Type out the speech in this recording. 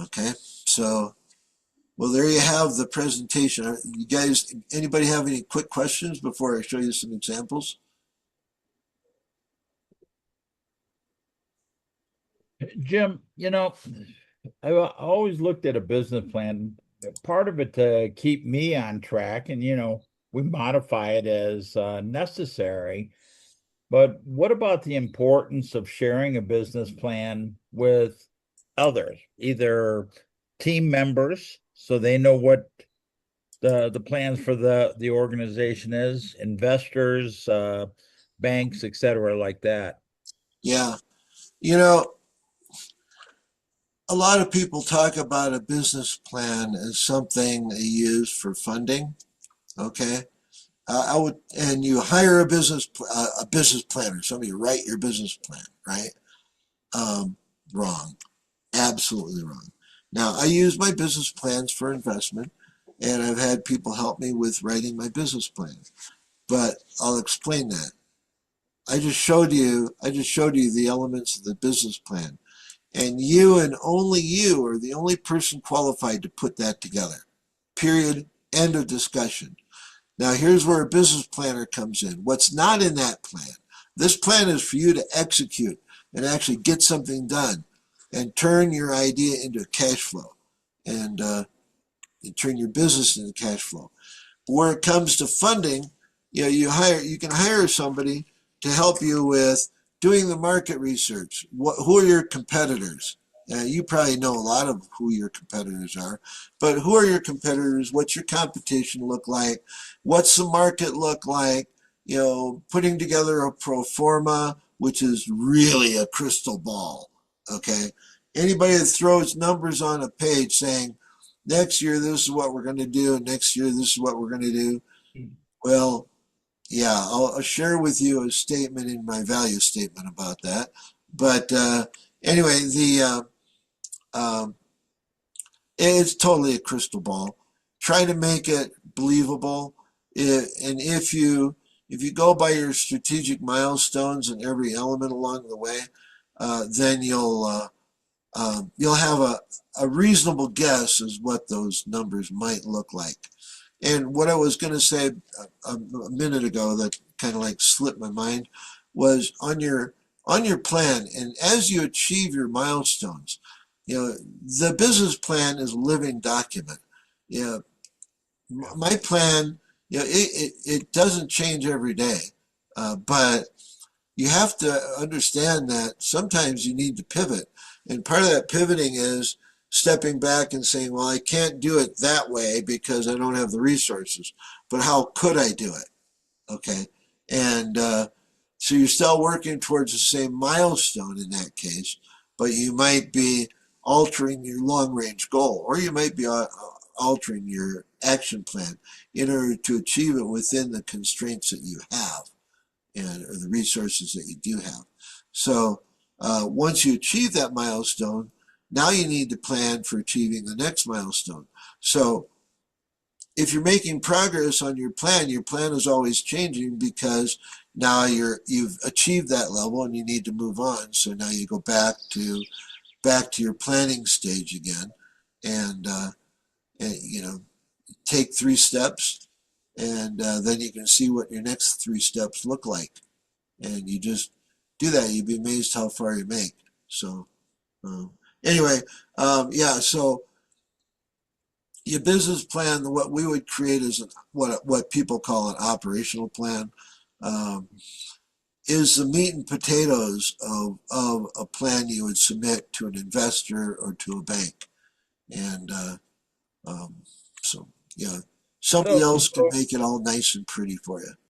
Okay, so well, there you have the presentation. You guys, anybody have any quick questions before I show you some examples? Jim, I always looked at a business plan, part of it to keep me on track, and we modify it as necessary. But what about the importance of sharing a business plan with others, either team members, so they know what the plans for the organization is, investors, banks, et cetera, like that? Yeah, you know, a lot of people talk about a business plan as something they use for funding. Okay, I would, and you hire a business planner, somebody to write your business plan, right? Um, Wrong, absolutely wrong. Now, I use my business plans for investment, and I've had people help me with writing my business plan. But I'll explain that. I just showed you the elements of the business plan. And you and only you are the only person qualified to put that together. Period. End of discussion. Now, here's where a business planner comes in. What's not in that plan? This plan is for you to execute and actually get something done and turn your idea into cash flow and, and turn your business into cash flow. But where it comes to funding, you can hire somebody to help you with doing the market research. Who are your competitors? You probably know a lot of who your competitors are, but who are your competitors? What's your competition look like? What's the market look like? Putting together a pro forma, which is really a crystal ball. Okay. Anybody that throws numbers on a page saying, next year, this is what we're going to do, next year, this is what we're going to do. Well, yeah, I'll share with you a statement in my value statement about that. But anyway, the it's totally a crystal ball. Try to make it believable. And if you go by your strategic milestones and every element along the way, then you'll have a reasonable guess as what those numbers might look like. And what I was going to say a minute ago that kind of like slipped my mind was on your plan, and as you achieve your milestones, the business plan is a living document. You know, Yeah. my plan, it doesn't change every day, but you have to understand that sometimes you need to pivot. And part of that pivoting is stepping back and saying, well, I can't do it that way because I don't have the resources. But how could I do it? Okay. And so you're still working towards the same milestone in that case, but you might be altering your long range goal, or you might be altering your action plan in order to achieve it within the constraints that you have and or the resources that you do have. So once you achieve that milestone, now you need to plan for achieving the next milestone. So if you're making progress on your plan is always changing because now you've achieved that level and you need to move on. So now you go back to your planning stage again, and, and take 3 steps, and then you can see what your next 3 steps look like, and you just do that. You'd be amazed how far you make. So um, anyway, yeah. So your business plan, what we would create is what people call an operational plan. Um, is the meat and potatoes of a plan you would submit to an investor or to a bank. And um, so, yeah, somebody So, else can so make it all nice and pretty for you.